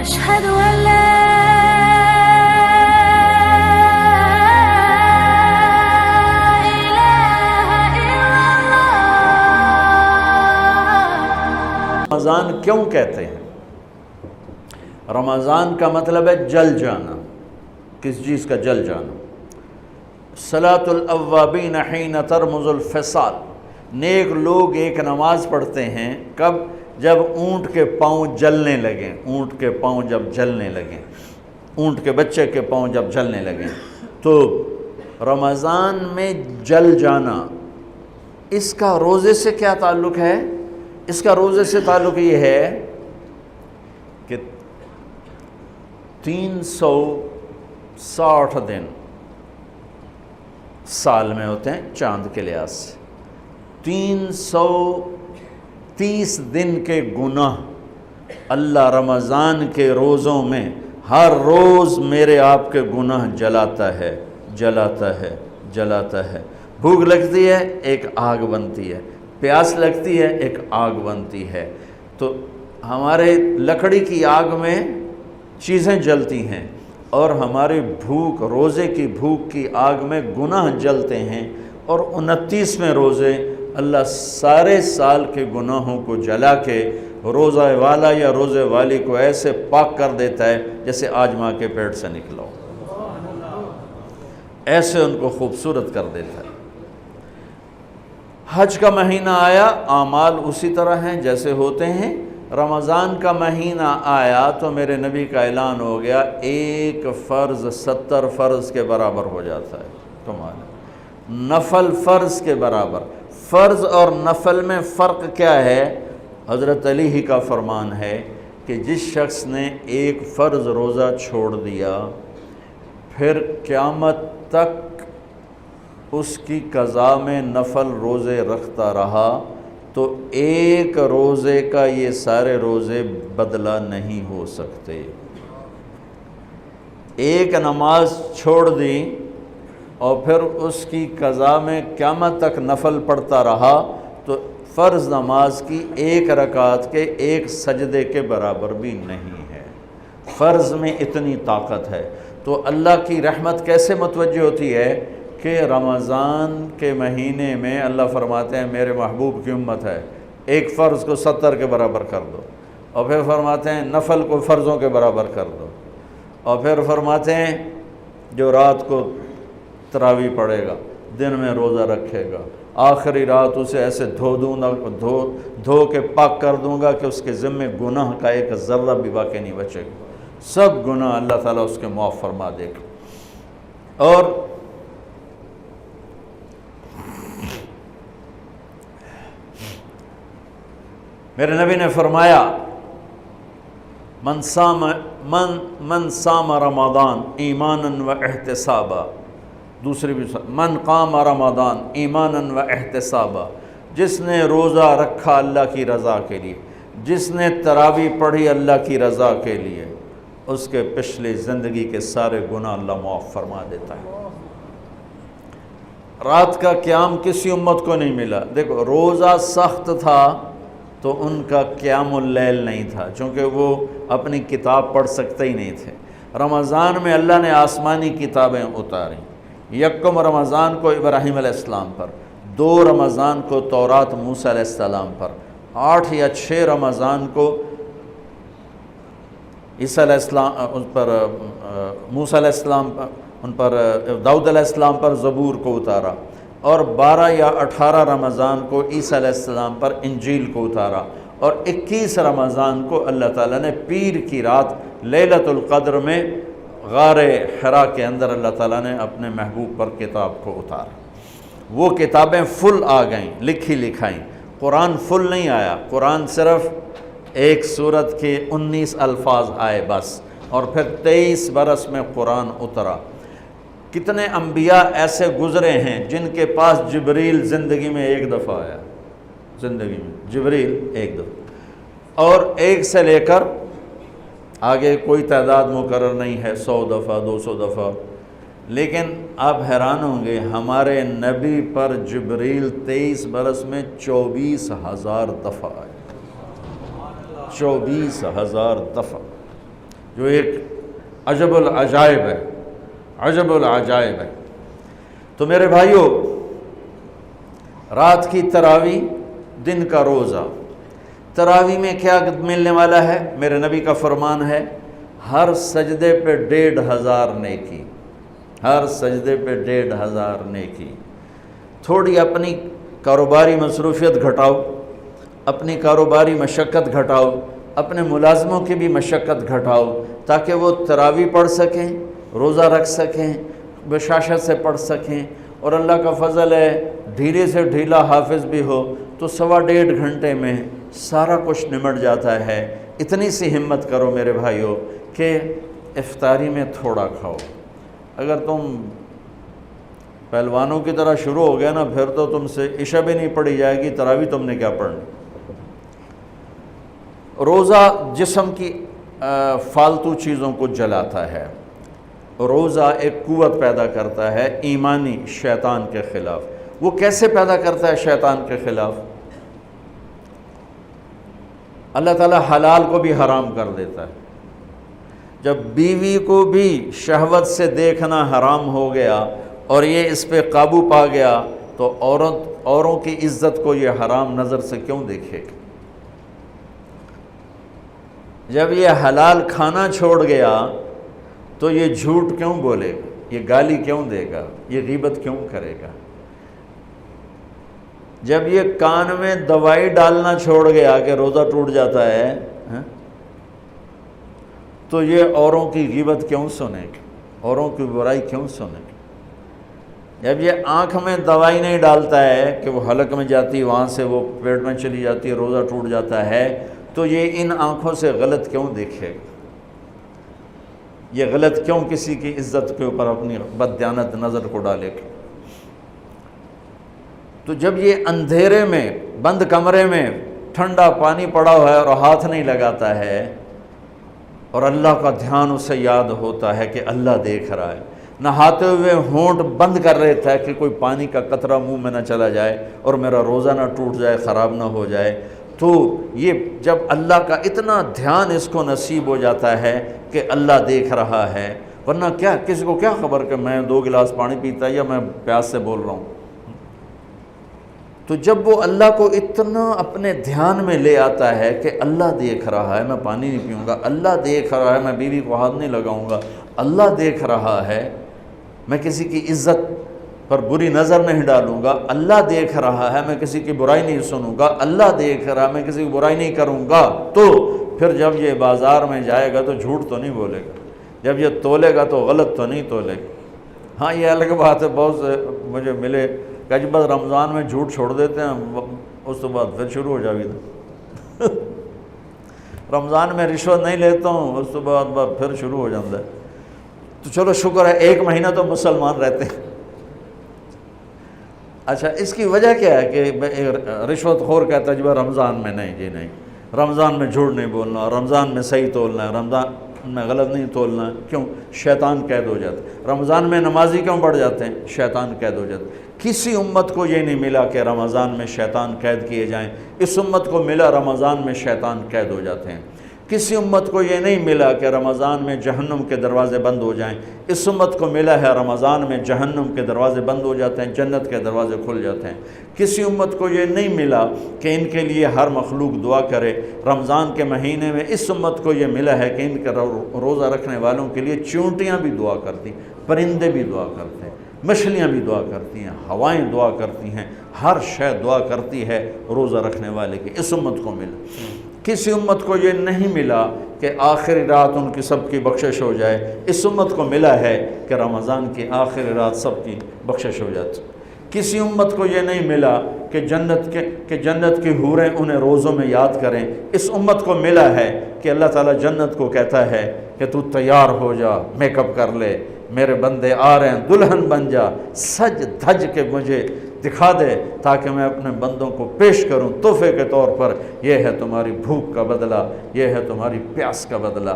أشهد أن لا رمضان کیوں کہتے ہیں؟ رمضان کا مطلب ہے جل جانا. کس چیز کا جل جانا؟ صلاۃ الاوابین حین ترمز الفصال. نیک لوگ ایک نماز پڑھتے ہیں کب؟ جب اونٹ کے پاؤں جلنے لگیں. اونٹ کے پاؤں جب جلنے لگیں، اونٹ کے بچے کے پاؤں جب جلنے لگیں. تو رمضان میں جل جانا، اس کا روزے سے کیا تعلق ہے؟ اس کا روزے سے تعلق یہ ہے کہ 360 دن سال میں ہوتے ہیں چاند کے لحاظ سے. 330 دن کے گناہ اللہ رمضان کے روزوں میں ہر روز میرے آپ کے گناہ جلاتا ہے، جلاتا ہے، جلاتا ہے. بھوک لگتی ہے، ایک آگ بنتی ہے. پیاس لگتی ہے، ایک آگ بنتی ہے. تو ہمارے لکڑی کی آگ میں چیزیں جلتی ہیں اور ہماری بھوک، روزے کی بھوک کی آگ میں گناہ جلتے ہیں. اور 29ویں روزے اللہ سارے سال کے گناہوں کو جلا کے روزہ والا یا روزے والی کو ایسے پاک کر دیتا ہے جیسے آج ماں کے پیٹ سے نکلا ہو. ایسے ان کو خوبصورت کر دیتا ہے. حج کا مہینہ آیا، اعمال اسی طرح ہیں جیسے ہوتے ہیں. رمضان کا مہینہ آیا تو میرے نبی کا اعلان ہو گیا، ایک فرض 70 فرض کے برابر ہو جاتا ہے تمہارا. نفل فرض کے برابر. فرض اور نفل میں فرق کیا ہے؟ حضرت علی ہی کا فرمان ہے کہ جس شخص نے ایک فرض روزہ چھوڑ دیا پھر قیامت تک اس کی قضا میں نفل روزے رکھتا رہا تو ایک روزے کا یہ سارے روزے بدلہ نہیں ہو سکتے. ایک نماز چھوڑ دی اور پھر اس کی قضا میں قیامت تک نفل پڑھتا رہا تو فرض نماز کی ایک رکعت کے ایک سجدے کے برابر بھی نہیں ہے. فرض میں اتنی طاقت ہے. تو اللہ کی رحمت کیسے متوجہ ہوتی ہے کہ رمضان کے مہینے میں اللہ فرماتے ہیں میرے محبوب کی امت ہے، ایک فرض کو 70 کے برابر کر دو. اور پھر فرماتے ہیں نفل کو فرضوں کے برابر کر دو. اور پھر فرماتے ہیں جو رات کو تراویح پڑھے گا، دن میں روزہ رکھے گا، آخری رات اسے ایسے دھو کے پاک کر دوں گا کہ اس کے ذمے گناہ کا ایک ذرہ بھی باقی نہیں بچے گا. سب گناہ اللہ تعالیٰ اس کے معاف فرما دے گا. اور میرے نبی نے فرمایا من صام رمضان ایمانا و احتسابا. دوسری بھی من قام رمضان ایمانا و احتسابا. جس نے روزہ رکھا اللہ کی رضا کے لیے، جس نے تراویح پڑھی اللہ کی رضا کے لیے، اس کے پچھلی زندگی کے سارے گناہ اللہ معاف فرما دیتا ہے. رات کا قیام کسی امت کو نہیں ملا. دیکھو روزہ سخت تھا تو ان کا قیام اللیل نہیں تھا چونکہ وہ اپنی کتاب پڑھ سکتے ہی نہیں تھے. رمضان میں اللہ نے آسمانی کتابیں اتاریں. یکم رمضان کو ابراہیم علیہ السلام پر، 2 رمضان کو تورات موسیٰ علیہ السلام پر، 8 یا 6 رمضان کو عیسیٰ علیہ السلام ان پر، موسیٰ علیہ السلام ان پر، داؤد علیہ السلام پر زبور کو اتارا. اور 12 یا 18 رمضان کو عیسیٰ علیہ السلام پر انجیل کو اتارا. اور 21 رمضان کو اللہ تعالیٰ نے پیر کی رات لیلۃ القدر میں غار حرا کے اندر اللہ تعالیٰ نے اپنے محبوب پر کتاب کو اتارا. وہ کتابیں فل آ گئیں، لکھی لکھائیں. قرآن فل نہیں آیا، قرآن صرف ایک سورت کے 19 الفاظ آئے بس. اور پھر 23 برس میں قرآن اترا. کتنے انبیاء ایسے گزرے ہیں جن کے پاس جبریل زندگی میں ایک دفعہ آیا، زندگی میں جبریل ایک دفعہ، اور ایک سے لے کر آگے کوئی تعداد مقرر نہیں ہے، 100 دفعہ 200 دفعہ. لیکن آپ حیران ہوں گے ہمارے نبی پر جبریل 23 برس میں 24,000 دفعہ آئے. 24,000 دفعہ. جو ایک عجب العجائب ہے، عجب العجائب ہے۔ تو میرے بھائیوں، رات کی تراویح، دن کا روزہ، تراویح میں کیا ملنے والا ہے؟ میرے نبی کا فرمان ہے ہر سجدے پہ 1500 نیکی، ہر سجدے پہ 1500 نیکی۔ تھوڑی اپنی کاروباری مصروفیت گھٹاؤ، اپنی کاروباری مشقت گھٹاؤ، اپنے ملازموں کی بھی مشقت گھٹاؤ، تاکہ وہ تراویح پڑھ سکیں، روزہ رکھ سکیں، بشاشت سے پڑھ سکیں، اور اللہ کا فضل ہے ڈھیلے سے ڈھیلا حافظ بھی ہو تو 1.5 گھنٹے میں سارا کچھ نمٹ جاتا ہے۔ اتنی سی ہمت کرو میرے بھائیوں کہ افطاری میں تھوڑا کھاؤ۔ اگر تم پہلوانوں کی طرح شروع ہو گیا نا، پھر تو تم سے عشاء بھی نہیں پڑھی جائے گی، تراویح تم نے کیا پڑھنا۔ روزہ جسم کی فالتو چیزوں کو جلاتا ہے، روزہ ایک قوت پیدا کرتا ہے ایمانی شیطان کے خلاف۔ وہ کیسے پیدا کرتا ہے شیطان کے خلاف؟ اللہ تعالیٰ حلال کو بھی حرام کر دیتا ہے۔ جب بیوی کو بھی شہوت سے دیکھنا حرام ہو گیا اور یہ اس پہ قابو پا گیا تو اوروں کی عزت کو یہ حرام نظر سے کیوں دیکھے گا؟ جب یہ حلال کھانا چھوڑ گیا تو یہ جھوٹ کیوں بولے گا، یہ گالی کیوں دے گا، یہ غیبت کیوں کرے گا؟ جب یہ کان میں دوائی ڈالنا چھوڑ گیا کہ روزہ ٹوٹ جاتا ہے، تو یہ اوروں کی غیبت کیوں سنے گا، اوروں کی برائی کیوں سنے گا؟ جب یہ آنکھ میں دوائی نہیں ڈالتا ہے کہ وہ حلق میں جاتی ہے، وہاں سے وہ پیٹ میں چلی جاتی ہے، روزہ ٹوٹ جاتا ہے، تو یہ ان آنکھوں سے غلط کیوں دیکھے گا؟ یہ غلط کیوں کسی کی عزت کے اوپر اپنی بددیانت نظر کو ڈالے گا؟ تو جب یہ اندھیرے میں بند کمرے میں ٹھنڈا پانی پڑا ہوا ہے اور ہاتھ نہیں لگاتا ہے اور اللہ کا دھیان اسے یاد ہوتا ہے کہ اللہ دیکھ رہا ہے، نہاتے ہوئے ہونٹ بند کر لیتا ہے کہ کوئی پانی کا قطرہ منہ میں نہ چلا جائے اور میرا روزہ نہ ٹوٹ جائے، خراب نہ ہو جائے، تو یہ جب اللہ کا اتنا دھیان اس کو نصیب ہو جاتا ہے کہ اللہ دیکھ رہا ہے، ورنہ کیا کسی کو کیا خبر کہ میں 2 گلاس پانی پیتا ہے یا میں پیاس سے بول رہا ہوں۔ تو جب وہ اللہ کو اتنا اپنے دھیان میں لے آتا ہے کہ اللہ دیکھ رہا ہے، میں پانی نہیں پیوں گا، اللہ دیکھ رہا ہے، میں بیوی کو ہاتھ نہیں لگاؤں گا، اللہ دیکھ رہا ہے، میں کسی کی عزت پر بری نظر نہیں ڈالوں گا، اللہ دیکھ رہا ہے، میں کسی کی برائی نہیں سنوں گا، اللہ دیکھ رہا ہے، میں کسی کی برائی نہیں کروں گا، تو پھر جب یہ بازار میں جائے گا تو جھوٹ تو نہیں بولے گا، جب یہ تولے گا تو غلط تو نہیں تولے گا۔ ہاں یہ الگ بات ہے، بہت سے مجھے ملے کہ جب بس رمضان میں جھوٹ چھوڑ دیتے ہیں، اس کے بعد پھر شروع ہو جاوی تھا رمضان میں رشوت نہیں لیتا ہوں، اس کے بعد پھر شروع ہو جاتا ہے۔ تو چلو شکر ہے 1 مہینہ تو مسلمان رہتے ہیں۔ اچھا اس کی وجہ کیا ہے کہ رشوت خور کہتا ہے جی رمضان میں نہیں، جی نہیں، رمضان میں جھوٹ نہیں بولنا، رمضان میں صحیح تولنا ہے، رمضان میں غلط نہیں تولنا ہے۔ کیوں؟ شیطان قید ہو جاتا ہے۔ رمضان میں نمازی کیوں بڑھ جاتے ہیں؟ شیطان قید ہو جاتا ہے۔ کسی امت کو یہ نہیں ملا کہ رمضان میں شیطان قید کیے جائیں، اس امت کو ملا رمضان میں شیطان قید ہو جاتے ہیں۔ کسی امت کو یہ نہیں ملا کہ رمضان میں جہنم کے دروازے بند ہو جائیں، اس امت کو ملا ہے رمضان میں جہنم کے دروازے بند ہو جاتے ہیں، جنت کے دروازے کھل جاتے ہیں۔ کسی امت کو یہ نہیں ملا کہ ان کے لیے ہر مخلوق دعا کرے، رمضان کے مہینے میں اس امت کو یہ ملا ہے کہ ان کے روزہ رکھنے والوں کے لیے چونٹیاں بھی دعا کرتی، پرندے بھی دعا کرتے ہیں، مچھلیاں بھی دعا کرتی ہیں، ہوائیں دعا کرتی ہیں، ہر شے دعا کرتی ہے روزہ رکھنے والے کی۔ اس امت کو ملا۔ کسی امت کو یہ نہیں ملا کہ آخری رات ان کی سب کی بخشش ہو جائے، اس امت کو ملا ہے کہ رمضان کی آخری رات سب کی بخشش ہو جاتی۔ کسی امت کو یہ نہیں ملا کہ جنت کی حوریں انہیں روزوں میں یاد کریں، اس امت کو ملا ہے کہ اللہ تعالیٰ جنت کو کہتا ہے کہ تو تیار ہو جا، میک اپ کر لے، میرے بندے آ رہے ہیں، دلہن بن جا، سج دھج کے مجھے دکھا دے تاکہ میں اپنے بندوں کو پیش کروں تحفے کے طور پر۔ یہ ہے تمہاری بھوک کا بدلہ، یہ ہے تمہاری پیاس کا بدلہ۔